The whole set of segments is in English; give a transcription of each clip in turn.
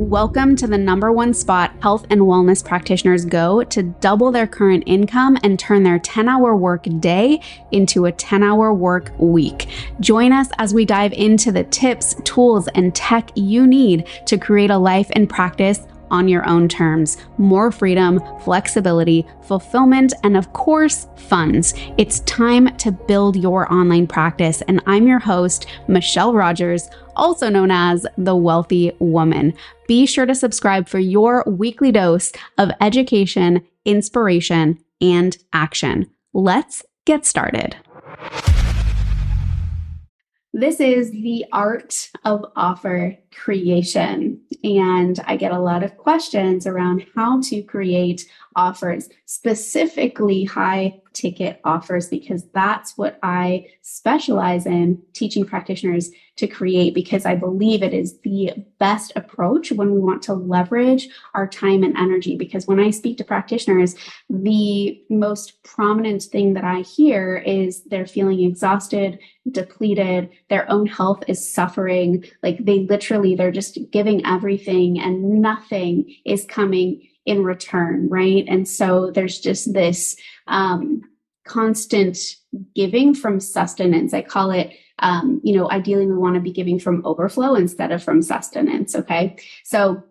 Welcome to the #1 spot health and wellness practitioners go to double their current income and turn their 10-hour work day into a 10-hour work week. Join us as we dive into the tips, tools, and tech you need to create a life and practice on your own terms. More freedom, flexibility, fulfillment, and of course, funds. It's time to build your online practice. And I'm your host, Michelle Rogers, also known as the Wealthy Woman. Be sure to subscribe for your weekly dose of education, inspiration, and action. Let's get started. This is the art of offer creation, and I get a lot of questions around how to create offers, specifically high ticket offers, because that's what I specialize in teaching practitioners to create, because I believe it is the best approach when we want to leverage our time and energy. Because when I speak to practitioners, the most prominent thing that I hear is they're feeling exhausted, depleted, their own health is suffering. Like they're just giving everything and nothing is coming in return, right? And so there's just this constant giving from sustenance. I call it, ideally we want to be giving from overflow instead of from sustenance, okay? So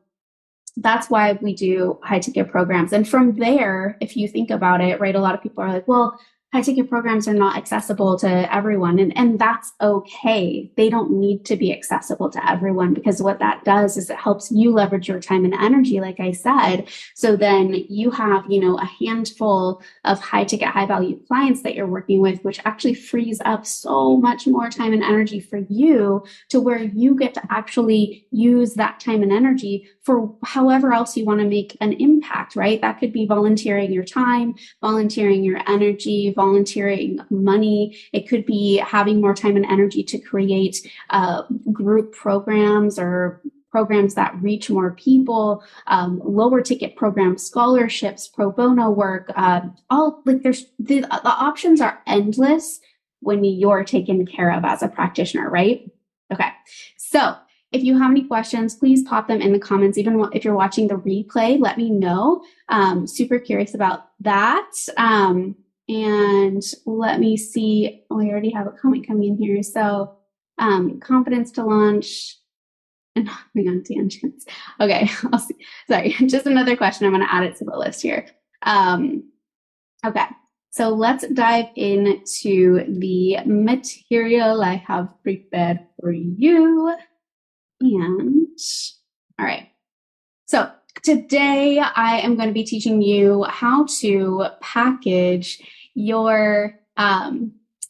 that's why we do high ticket programs. And from there, if you think about it, right, a lot of people are like, well, high ticket programs are not accessible to everyone. And that's okay. They don't need to be accessible to everyone, because what that does is it helps you leverage your time and energy, like I said. So then you have, a handful of high ticket, high value clients that you're working with, which actually frees up so much more time and energy for you, to where you get to actually use that time and energy for however else you want to make an impact, right? That could be volunteering your time, volunteering your energy, volunteering money. It could be having more time and energy to create group programs or programs that reach more people, lower ticket programs, scholarships, pro bono work. The options are endless when you're taken care of as a practitioner, right? Okay, so if you have any questions, please pop them in the comments. Even if you're watching the replay, let me know. Super curious about that. And let me see. Oh, I already have a comment coming in here. So, confidence to launch and hopping on tangents. Okay, I'll see. Sorry, just another question. I'm going to add it to the list here. Okay, so let's dive into the material I have prepared for you. And all right, so today I am going to be teaching you how to package your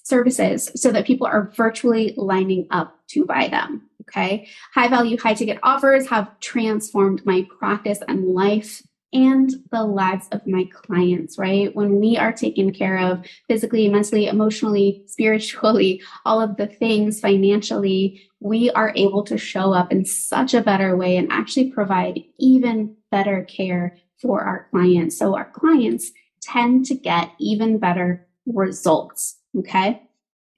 services so that people are virtually lining up to buy them. Okay. High value, high ticket offers have transformed my practice and life and the lives of my clients, right? When we are taken care of physically, mentally, emotionally, spiritually, all of the things, financially, we are able to show up in such a better way and actually provide even better care for our clients. So our clients tend to get even better results, okay?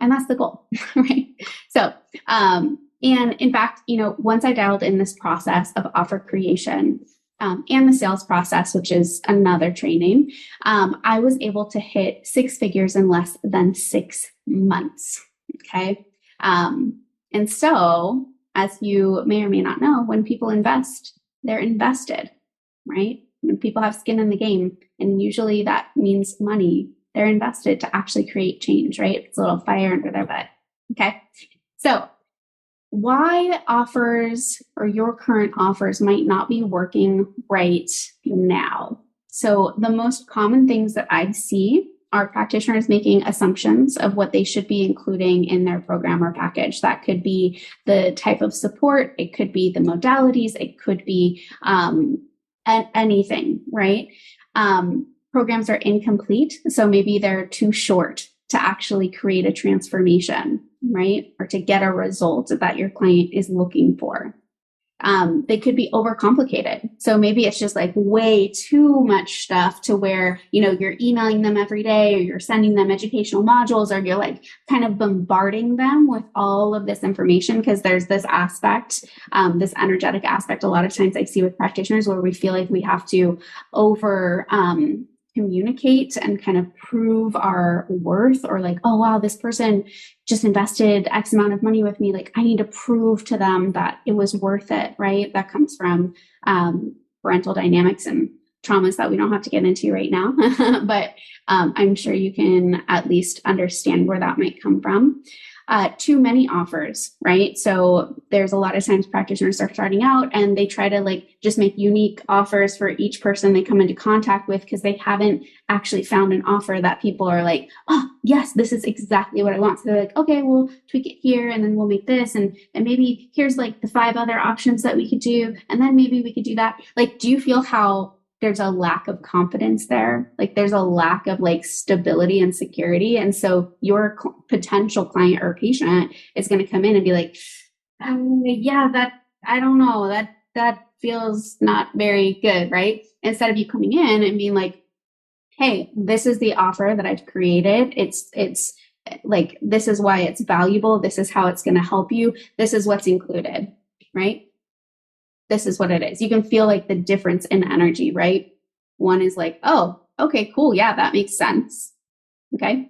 And that's the goal, right? So, and in fact, once I dialed in this process of offer creation, and the sales process, which is another training, I was able to hit 6 figures in less than 6 months. Okay. And so, as you may or may not know, when people invest, they're invested, right? When people have skin in the game, and usually that means money, they're invested to actually create change, right? It's a little fire under their butt. Okay. So, why offers or your current offers might not be working right now. So the most common things that I see are practitioners making assumptions of what they should be including in their program or package. That could be the type of support. It could be the modalities. It could be anything, right? Programs are incomplete. So maybe they're too short to actually create a transformation, right? Or to get a result that your client is looking for. They could be overcomplicated. So maybe it's just like way too much stuff to where, you're emailing them every day, or you're sending them educational modules, or you're like kind of bombarding them with all of this information, because there's this aspect, this energetic aspect a lot of times I see with practitioners, where we feel like we have to over communicate and kind of prove our worth, or like, oh wow, this person just invested X amount of money with me, like I need to prove to them that it was worth it, right? That comes from parental dynamics and traumas that we don't have to get into right now. But I'm sure you can at least understand where that might come from. Too many offers, right? So there's a lot of times practitioners are starting out and they try to like just make unique offers for each person they come into contact with, because they haven't actually found an offer that people are like, oh yes, this is exactly what I want. So they're like, okay, we'll tweak it here, and then we'll make this, and maybe here's like the 5 other options that we could do, and then maybe we could do that. Like, do you feel how there's a lack of confidence there? Like there's a lack of like stability and security. And so your potential client or patient is going to come in and be like, yeah, that, I don't know, that feels not very good, right? Instead of you coming in and being like, hey, this is the offer that I've created. It's like, this is why it's valuable. This is how it's going to help you. This is what's included, right? This is what it is. You can feel like the difference in energy, right? One is like, oh, okay, cool. Yeah, that makes sense. Okay.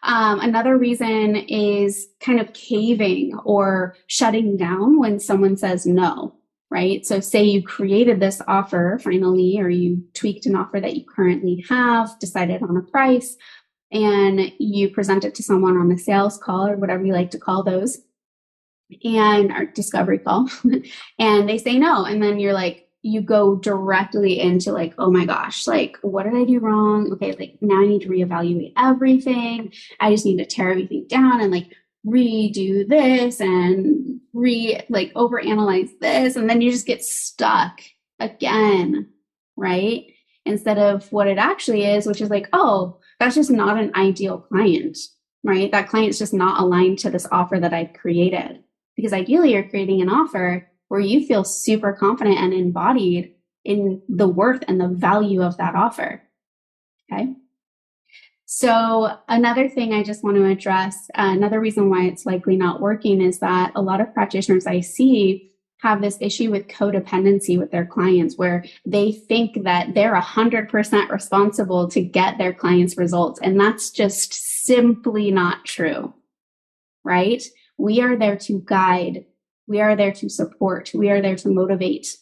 Another reason is kind of caving or shutting down when someone says no, right? So say you created this offer finally, or you tweaked an offer that you currently have, decided on a price, and you present it to someone on a sales call, or whatever you like to call those, and our discovery call, and they say no. And then you're like, you go directly into like, oh my gosh, like, what did I do wrong? Okay, like now I need to reevaluate everything. I just need to tear everything down and like redo this and like overanalyze this. And then you just get stuck again, right? Instead of what it actually is, which is like, oh, that's just not an ideal client, right? That client's just not aligned to this offer that I've created. Because ideally, you're creating an offer where you feel super confident and embodied in the worth and the value of that offer. Okay. So another thing I just want to address, another reason why it's likely not working, is that a lot of practitioners I see have this issue with codependency with their clients, where they think that they're 100% responsible to get their clients' results. And that's just simply not true, right? We are there to guide. We are there to support. We are there to motivate.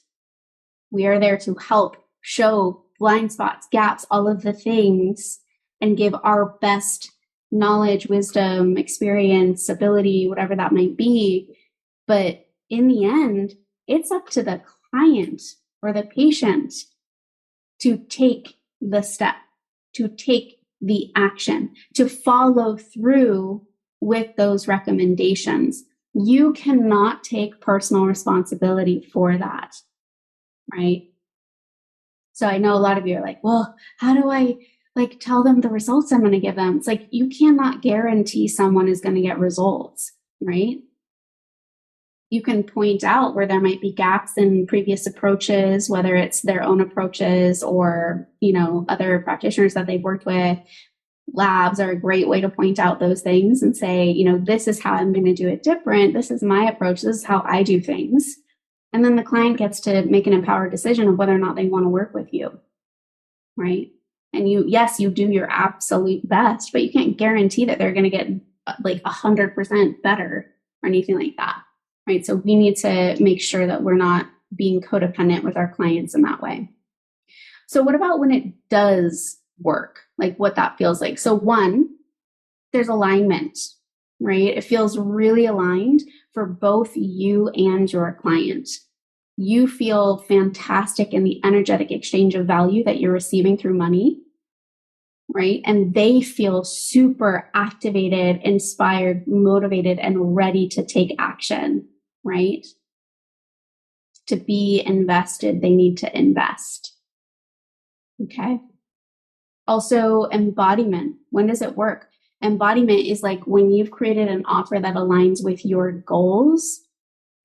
We are there to help, show blind spots, gaps, all of the things, and give our best knowledge, wisdom, experience, ability, whatever that might be. But in the end, it's up to the client or the patient to take the step, to take the action, to follow through with those recommendations. You cannot take personal responsibility for that, right? So I know a lot of you are like, well, how do I like tell them the results I'm going to give them? It's like, you cannot guarantee someone is going to get results, right? You can point out where there might be gaps in previous approaches, whether it's their own approaches or, other practitioners that they've worked with. Labs are a great way to point out those things and say, this is how I'm going to do it different. This is my approach. This is how I do things. And then the client gets to make an empowered decision of whether or not they want to work with you, right? And you do your absolute best, but you can't guarantee that they're going to get like 100% better or anything like that, right? So we need to make sure that we're not being codependent with our clients in that way. So what about when it does work, like what that feels like? So one, there's alignment, right? It feels really aligned for both you and your client. You feel fantastic in the energetic exchange of value that you're receiving through money, right? And they feel super activated, inspired, motivated, and ready to take action, right? To be invested, they need to invest. Okay. Also, embodiment. When does it work? Embodiment is like when you've created an offer that aligns with your goals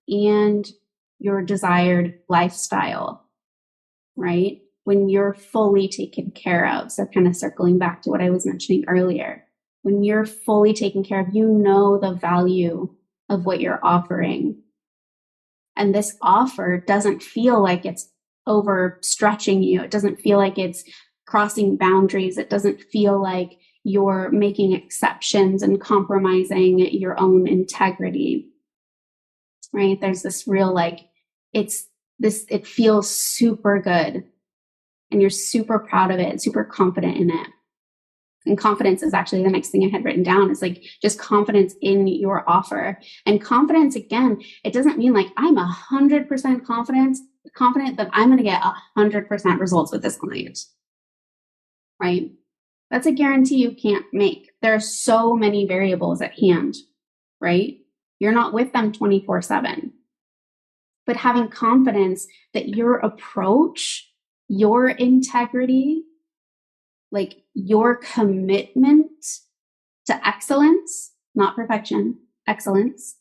and your desired lifestyle, right? When you're fully taken care of. So kind of circling back to what I was mentioning earlier, when you're fully taken care of, you know the value of what you're offering. And this offer doesn't feel like it's overstretching you. It doesn't feel like it's crossing boundaries. It doesn't feel like you're making exceptions and compromising your own integrity, right? There's this real, like, it feels super good and you're super proud of it, super confident in it. And confidence is actually the next thing I had written down, is like just confidence in your offer. And confidence, again, it doesn't mean like I'm 100% confident that I'm going to get 100% results with this client, right? That's a guarantee you can't make. There are so many variables at hand, right? You're not with them 24/7. But having confidence that your approach, your integrity, like your commitment to excellence, not perfection, excellence,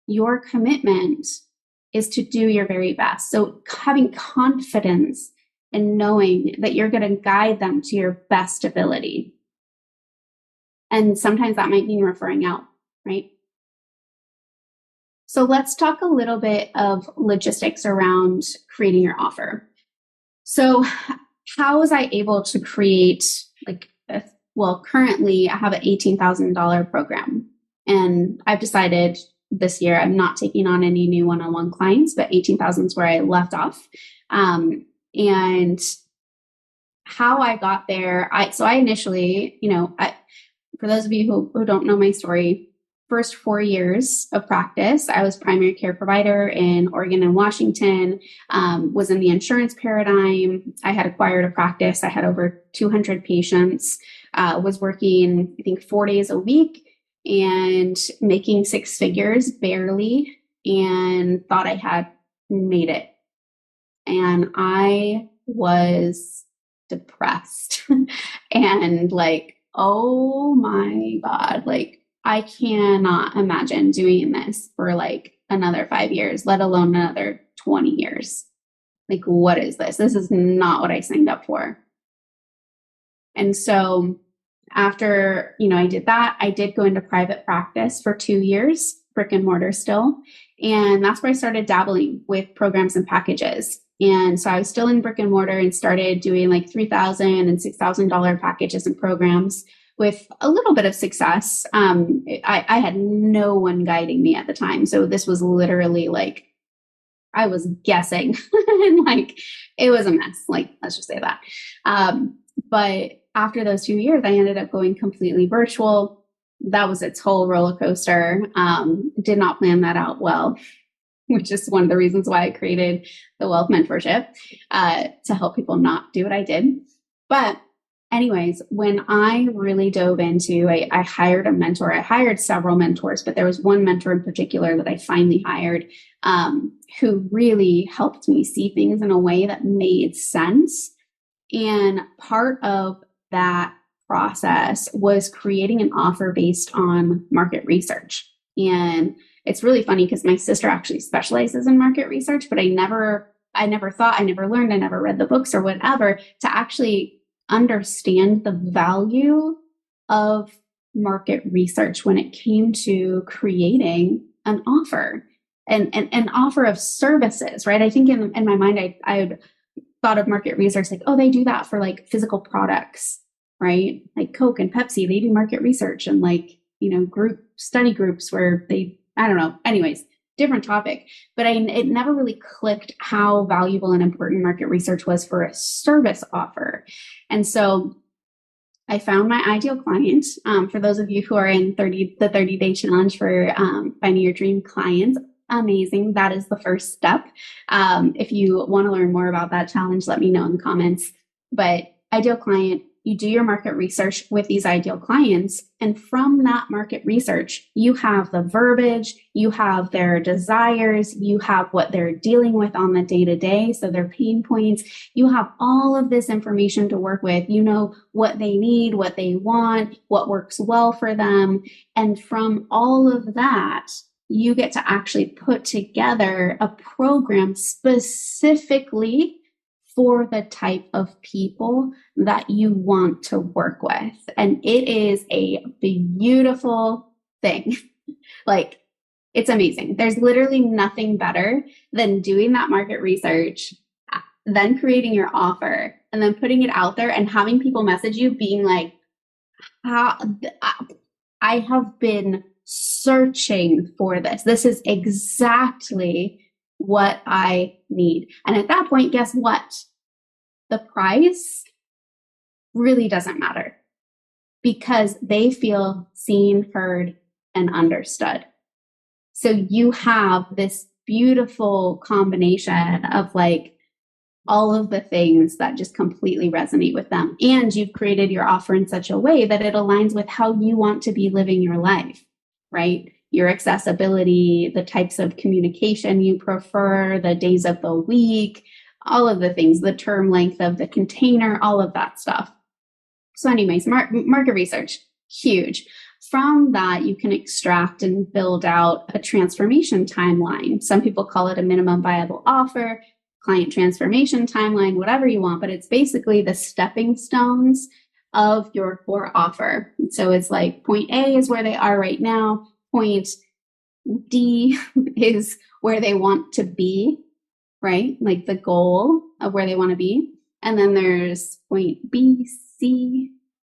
your commitment is to do your very best. So having confidence in knowing that you're going to guide them to your best ability. And sometimes that might mean referring out, right? So let's talk a little bit of logistics around creating your offer. So how was I able to create, currently I have an $18,000 program, and I've decided this year I'm not taking on any new one-on-one clients, but 18,000 is where I left off. And how I got there, I initially, for those of you who don't know my story, first 4 years of practice, I was primary care provider in Oregon and Washington, was in the insurance paradigm. I had acquired a practice. I had over 200 patients, was working, I think, 4 days a week and making six figures barely, and thought I had made it. And I was depressed and like, oh my God, like, I cannot imagine doing this for like another 5 years, let alone another 20 years. Like, what is this? This is not what I signed up for. And so after, I did that, I did go into private practice for 2 years, brick and mortar still. And that's where I started dabbling with programs and packages. And so I was still in brick and mortar and started doing like $3,000 and $6,000 packages and programs with a little bit of success. I had no one guiding me at the time. So this was literally like, I was guessing and like, it was a mess. Like, let's just say that. But after those 2 years, I ended up going completely virtual. That was its whole roller coaster. Did not plan that out well, which is one of the reasons why I created the Wealth Mentorship, to help people not do what I did. But anyways, when I really dove into, I hired a mentor. I hired several mentors, but there was one mentor in particular that I finally hired, who really helped me see things in a way that made sense. And part of that process was creating an offer based on market research. And it's really funny because my sister actually specializes in market research, but I never thought, I never learned, I never read the books or whatever to actually understand the value of market research when it came to creating an offer and an offer of services, right? I think in my mind, I had thought of market research like, oh, they do that for like physical products, right? Like Coke and Pepsi, they do market research and like, group study groups where I don't know. Anyways, different topic, but it never really clicked how valuable and important market research was for a service offer. And so I found my ideal client. For those of you who are in the 30-day challenge for finding your dream clients, amazing. That is the first step. If you want to learn more about that challenge, let me know in the comments. But ideal client, you do your market research with these ideal clients. And from that market research, you have the verbiage, you have their desires, you have what they're dealing with on the day-to-day, so their pain points. You have all of this information to work with. You know what they need, what they want, what works well for them. And from all of that, you get to actually put together a program specifically for the type of people that you want to work with. And it is a beautiful thing. Like, it's amazing. There's literally nothing better than doing that market research, then creating your offer, and then putting it out there and having people message you being like, I have been searching for this. This is exactly what I need. And at that point, guess what? The price really doesn't matter because they feel seen, heard, and understood. So you have this beautiful combination of like all of the things that just completely resonate with them. And you've created your offer in such a way that it aligns with how you want to be living your life, right? Your accessibility, the types of communication you prefer, the days of the week, all of the things, the term length of the container, all of that stuff. So anyways, market research, huge. From that, you can extract and build out a transformation timeline. Some people call it a minimum viable offer, client transformation timeline, whatever you want, but it's basically the stepping stones of your core offer. So it's like point A is where they are right now. Point D is where they want to be, right? Like the goal of where they want to be. And then there's point B, C.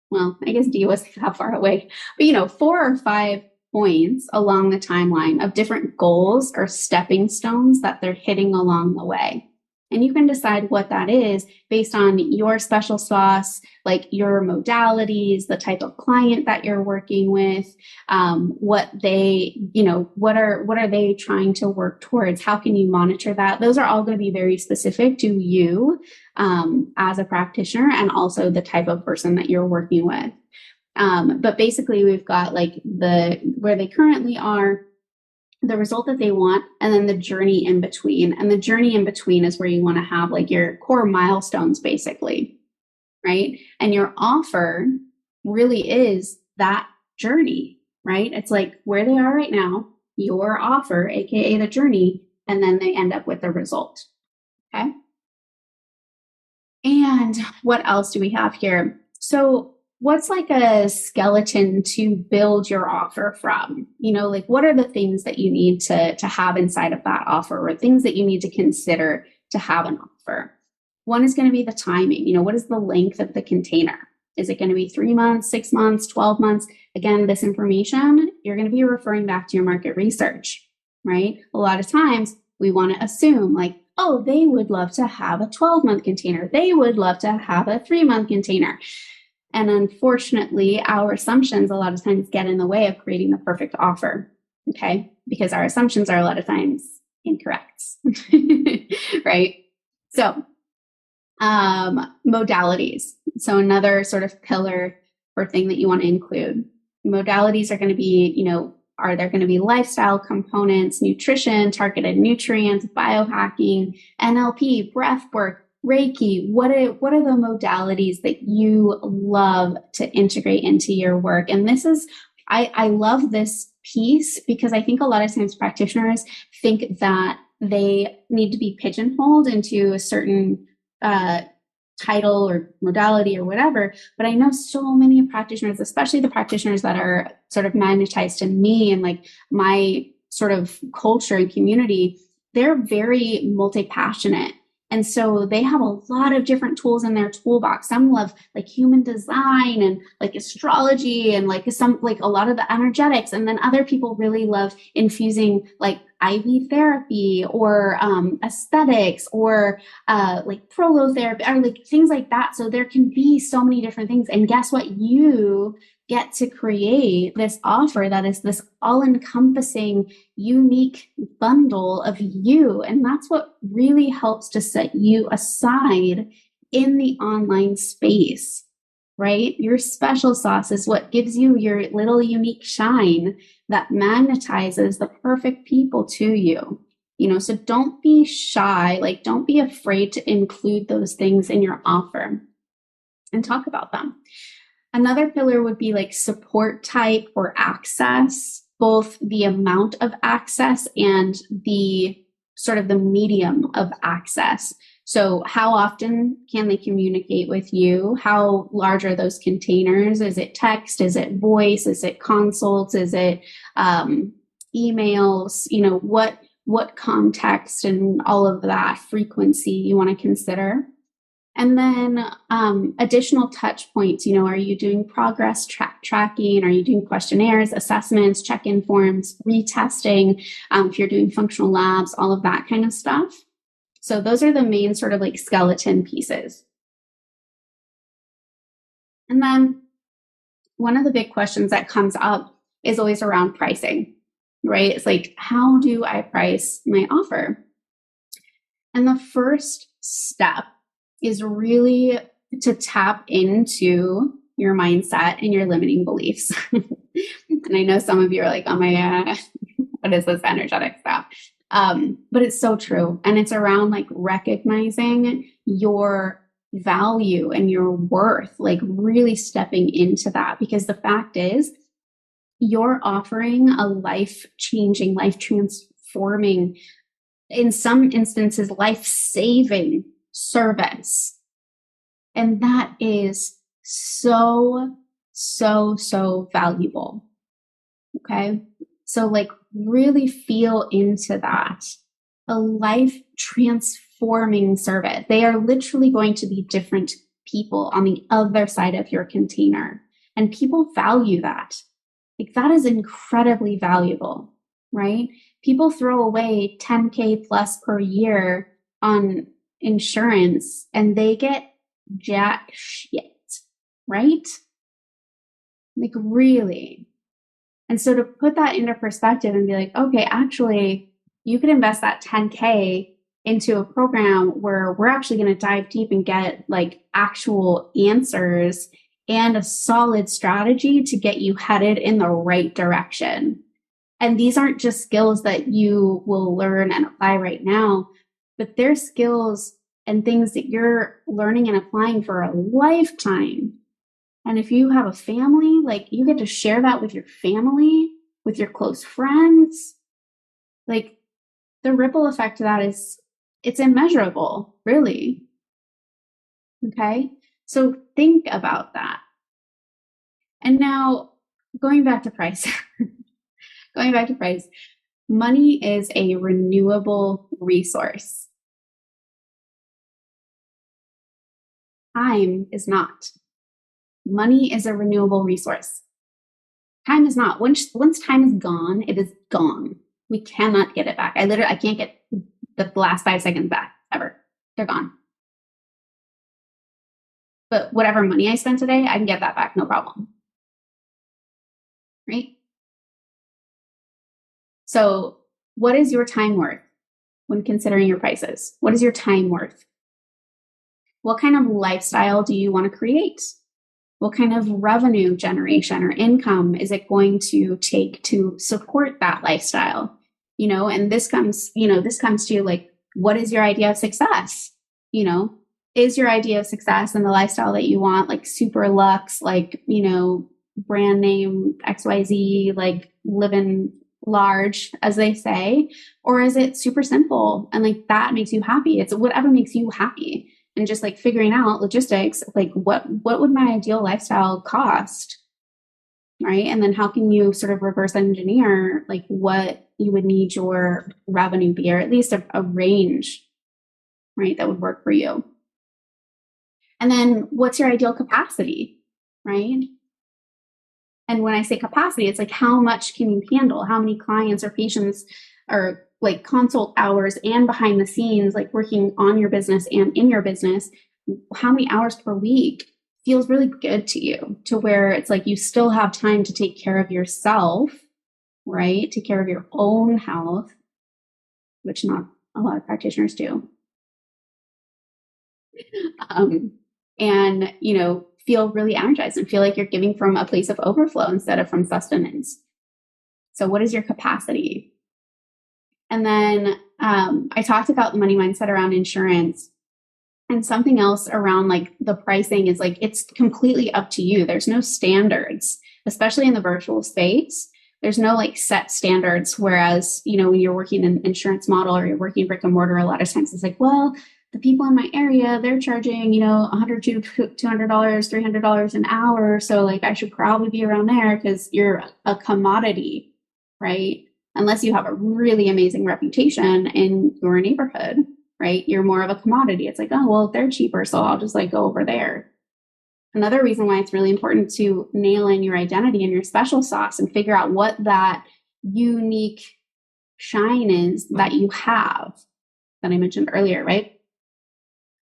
Well, I guess D wasn't that far away, but 4 or 5 points along the timeline of different goals or stepping stones that they're hitting along the way. And you can decide what that is based on your special sauce, like your modalities, the type of client that you're working with, what they, what are they trying to work towards? How can you monitor that? Those are all going to be very specific to you as a practitioner and also the type of person that you're working with. But basically we've got like where they currently are, the result that they want, and then the journey in between. And the journey in between is where you want to have like your core milestones, basically, right? And your offer really is that journey, right? It's like where they are right now, your offer, AKA the journey, and then they end up with the result, okay? And what else do we have here? So what's like a skeleton to build your offer from? Like what are the things that you need to have inside of that offer, or things that you need to consider to have an offer? One is going to be the timing. What is the length of the container? Is it going to be 3 months, 6 months, 12 months? Again, this information, you're going to be referring back to your market research, right? A lot of times we want to assume like, oh, they would love to have a 12-month container. They would love to have a 3-month container. And unfortunately, our assumptions a lot of times get in the way of creating the perfect offer, okay? Because our assumptions are a lot of times incorrect, right? So modalities. So another sort of pillar or thing that you want to include. Modalities are going to be, are there going to be lifestyle components, nutrition, targeted nutrients, biohacking, NLP, breath work, Reiki? What are the modalities that you love to integrate into your work? And this is, I love this piece because I think a lot of times practitioners think that they need to be pigeonholed into a certain title or modality or whatever. But I know so many practitioners, especially the practitioners that are sort of magnetized to me and like my sort of culture and community, they're very multi-passionate. And so they have a lot of different tools in their toolbox. Some love like human design and like astrology and like a lot of the energetics. And then other people really love infusing like IV therapy or aesthetics or like prolotherapy or like things like that. So there can be so many different things. And guess what? You get to create this offer that is this all-encompassing, unique bundle of you. And that's what really helps to set you aside in the online space, right? Your special sauce is what gives you your little unique shine that magnetizes the perfect people to you. So don't be shy, like don't be afraid to include those things in your offer and talk about them. Another pillar would be like support type or access. both the amount of access and the sort of the medium of access. So how often can they communicate with you? How large are those containers? Is it text? Is it voice? Is it consults? Is it emails? You know, what context and all of that frequency you want to consider. And then additional touch points, you know, are you doing progress tracking? Are you doing questionnaires, assessments, check-in forms, retesting? If you're doing functional labs, all of that kind of stuff. So those are the main sort of like skeleton pieces. And then one of the big questions that comes up is always around pricing, right? It's like, how do I price my offer? And the first step is really to tap into your mindset and your limiting beliefs. And I know some of you are like, oh my God, what is this energetic stuff? But it's so true. And it's around like recognizing your value and your worth, like really stepping into that. Because the fact is, you're offering a life-changing, life-transforming, in some instances, life-saving service. And that is so, so, so valuable. Okay. So like really feel into that. A life transforming service. They are literally going to be different people on the other side of your container. And people value that. Like that is incredibly valuable, right? People throw away 10K plus per year on insurance and they get jack shit, right? Like really. And so to put that into perspective and be like, okay, actually, you could invest that 10K into a program where we're actually going to dive deep and get like actual answers and a solid strategy to get you headed in the right direction. And these aren't just skills that you will learn and apply right now, but they're skills and things that you're learning and applying for a lifetime. And if you have a family, like you get to share that with your family, with your close friends. Like the ripple effect of that is, it's immeasurable, really. Okay. So think about that. And now going back to price, money is a renewable resource. Time is not. Money is a renewable resource. Time is not. Once time is gone, it is gone. We cannot get it back. I can't get the last 5 seconds back ever. They're gone. But whatever money I spent today, I can get that back, no problem. Right? So what is your time worth when considering your prices? What is your time worth? What kind of lifestyle do you want to create? What kind of revenue generation or income is it going to take to support that lifestyle? You know, and this comes to like, what is your idea of success? You know, is your idea of success and the lifestyle that you want like super luxe, like, you know, brand name XYZ, like living large, as they say, or is it super simple and like that makes you happy? It's whatever makes you happy. And just like figuring out logistics, like what would my ideal lifestyle cost? Right. And then how can you sort of reverse engineer like what you would need your revenue be, or at least a range, right, that would work for you. And then what's your ideal capacity, right? And when I say capacity, it's like how much can you handle? How many clients or patients or like consult hours and behind the scenes, like working on your business and in your business, how many hours per week feels really good to you, to where it's like you still have time to take care of yourself, right? Take care of your own health, which not a lot of practitioners do. And, you know, feel really energized and feel like you're giving from a place of overflow instead of from sustenance. So what is your capacity? And then I talked about the money mindset around insurance, and something else around like the pricing is like, it's completely up to you. There's no standards, especially in the virtual space There's no like set standards. Whereas, when you're working in an insurance model or you're working brick and mortar, a lot of times it's like, well, the people in my area, they're charging, $100 to $200, $300 an hour. So like I should probably be around there because you're a commodity, right? Unless you have a really amazing reputation in your neighborhood, right? You're more of a commodity. It's like, oh, well, they're cheaper, so I'll just like go over there. Another reason why it's really important to nail in your identity and your special sauce and figure out what that unique shine is that you have that I mentioned earlier, right?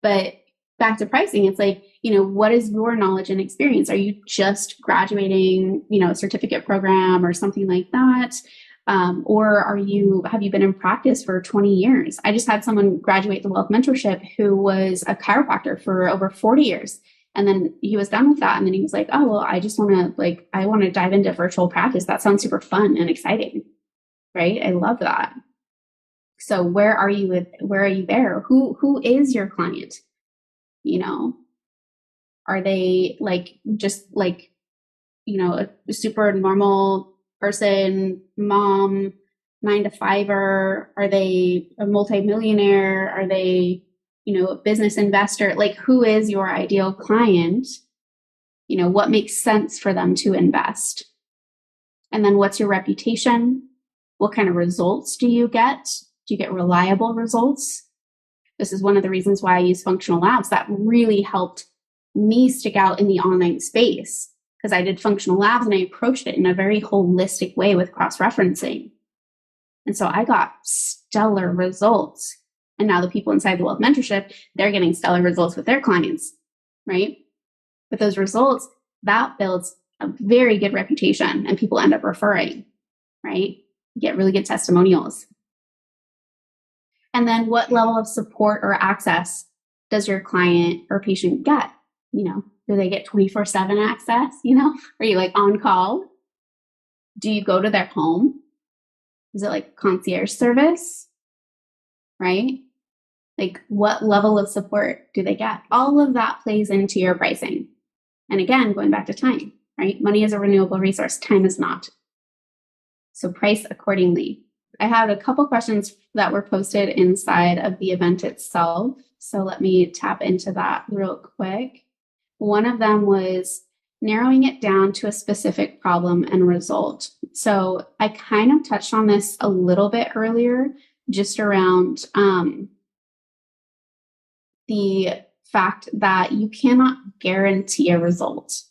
But back to pricing, it's like, what is your knowledge and experience? Are you just graduating, a certificate program or something like that? Or have you been in practice for 20 years? I just had someone graduate the Wealth Mentorship who was a chiropractor for over 40 years. And then he was done with that. And then he was like, oh, well, I just want to dive into virtual practice. That sounds super fun and exciting, right? I love that. So where are you there? Who is your client? Are they just a super normal person, mom, 9-to-5er? Are they a multimillionaire? Are they, a business investor? Like, who is your ideal client? What makes sense for them to invest? And then what's your reputation? What kind of results do you get? Do you get reliable results? This is one of the reasons why I use functional labs. That really helped me stick out in the online space, because I did functional labs and I approached it in a very holistic way with cross-referencing. And so I got stellar results. And now the people inside the Wealth Mentorship, they're getting stellar results with their clients, right? With those results, that builds a very good reputation and people end up referring, right? You get really good testimonials. And then what level of support or access does your client or patient get? Do they get 24/7 access? Are you like on call? Do you go to their home? Is it like concierge service? Right? Like, what level of support do they get? All of that plays into your pricing. And again, going back to time, right? Money is a renewable resource. Time is not. So price accordingly. I had a couple questions that were posted inside of the event itself. So let me tap into that real quick. One of them was narrowing it down to a specific problem and result. So I kind of touched on this a little bit earlier, just around the fact that you cannot guarantee a result,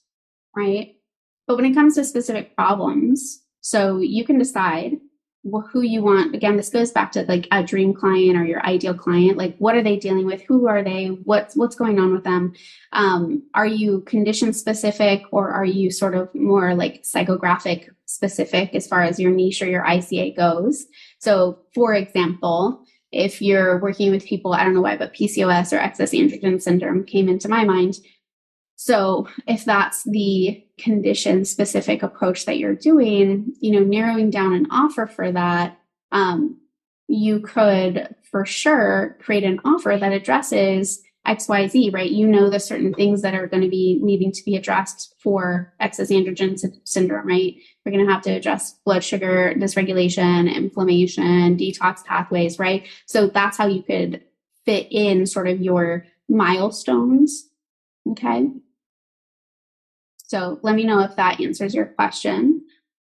right? But when it comes to specific problems, so you can decide who you want. Again, this goes back to like a dream client or your ideal client. Like, what are they dealing with? Who are they? What's going on with them? Are you condition specific, or are you sort of more like psychographic specific as far as your niche or your ICA goes? So for example, if you're working with people, I don't know why, but PCOS or excess androgen syndrome came into my mind. So if that's the condition specific approach that you're doing, narrowing down an offer for that, you could for sure create an offer that addresses XYZ, right? The certain things that are going to be needing to be addressed for excess androgen syndrome, right? We're going to have to address blood sugar dysregulation, inflammation, detox pathways, right? So that's how you could fit in sort of your milestones. Okay. So let me know if that answers your question.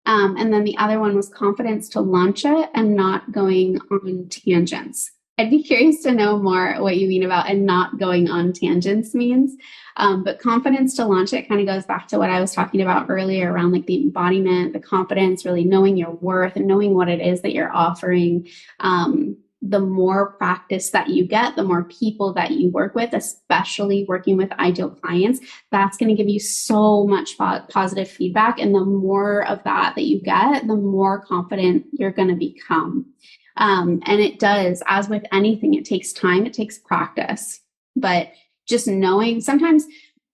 And then the other one was confidence to launch it and not going on tangents. I'd be curious to know more what you mean about and not going on tangents means. But confidence to launch it kind of goes back to what I was talking about earlier around like the embodiment, the confidence, really knowing your worth and knowing what it is that you're offering. The more practice that you get, the more people that you work with, especially working with ideal clients, that's going to give you so much positive feedback. And the more of that you get, the more confident you're going to become. And it does, as with anything, it takes time, it takes practice. But just knowing, sometimes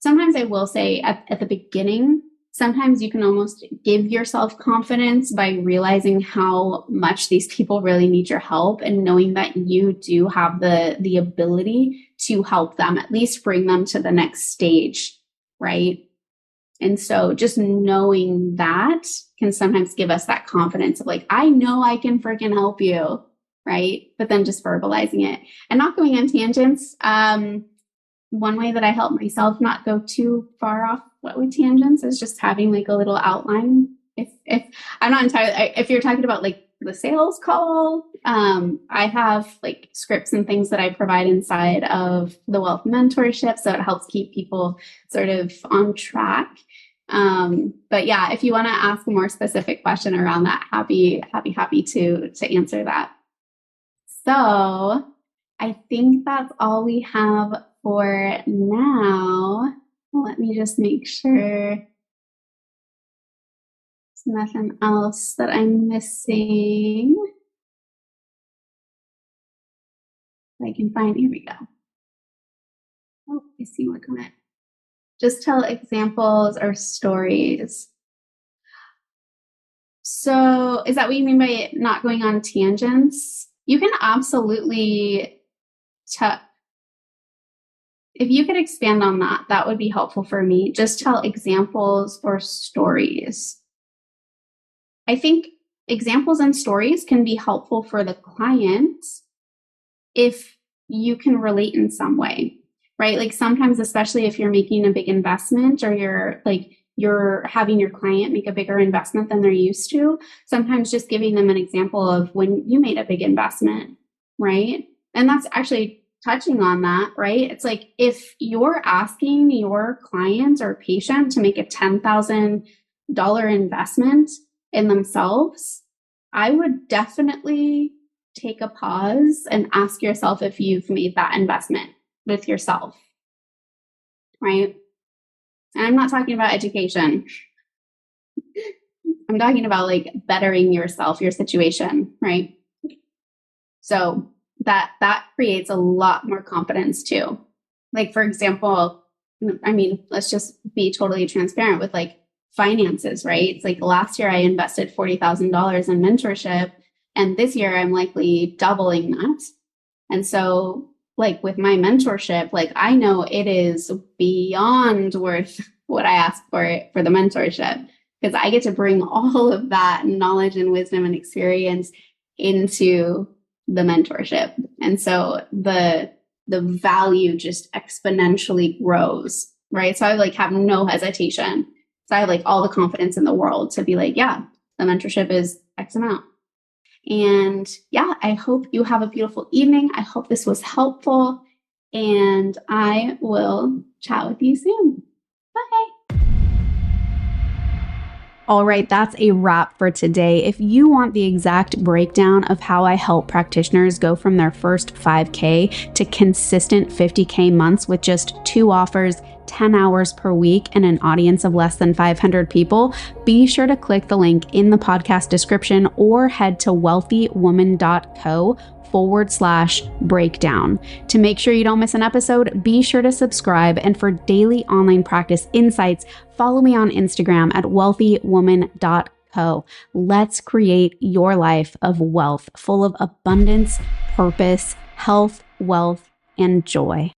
I will say at the beginning, sometimes you can almost give yourself confidence by realizing how much these people really need your help and knowing that you do have the ability to help them, at least bring them to the next stage, right? And so just knowing that can sometimes give us that confidence of like, I know I can freaking help you, right? But then just verbalizing it and not going on tangents. One way that I help myself not go too far off with tangents is just having like a little outline. If I'm not entirely, if you're talking about like the sales call, I have like scripts and things that I provide inside of the Wealth mentorship, so it helps keep people sort of on track. But yeah, if you want to ask a more specific question around that, happy to answer that. So I think that's all we have for now. Let me just make sure there's nothing else that I'm missing. I can find, here we go. Oh, I see what comment. Just tell examples or stories. So is that what you mean by not going on tangents? You can absolutely if you could expand on that, that would be helpful for me. Just tell examples or stories. I think examples and stories can be helpful for the client if you can relate in some way, right? Like sometimes, especially if you're making a big investment or you're having your client make a bigger investment than they're used to, sometimes just giving them an example of when you made a big investment, right? And that's actually touching on that, right? It's like if you're asking your client or patient to make a $10,000 investment in themselves, I would definitely take a pause and ask yourself if you've made that investment with yourself, right? And I'm not talking about education. I'm talking about like bettering yourself, your situation, right? So that creates a lot more confidence too. Like, for example, I mean, let's just be totally transparent with like finances, right? It's like last year I invested $40,000 in mentorship, and this year I'm likely doubling that. And so like with my mentorship, like I know it is beyond worth what I asked for the mentorship, because I get to bring all of that knowledge and wisdom and experience into the mentorship. And so the value just exponentially grows, right? So I like have no hesitation. So I have like all the confidence in the world to be like, yeah, the mentorship is X amount. And yeah, I hope you have a beautiful evening. I hope this was helpful, and I will chat with you soon. Bye. All right, that's a wrap for today. If you want the exact breakdown of how I help practitioners go from their first 5K to consistent 50K months with just 2 offers, 10 hours per week, and an audience of less than 500 people, be sure to click the link in the podcast description or head to wealthywoman.co/breakdown. To make sure you don't miss an episode, be sure to subscribe. And for daily online practice insights, follow me on Instagram at wealthywoman.co. Let's create your life of wealth, full of abundance, purpose, health, wealth, and joy.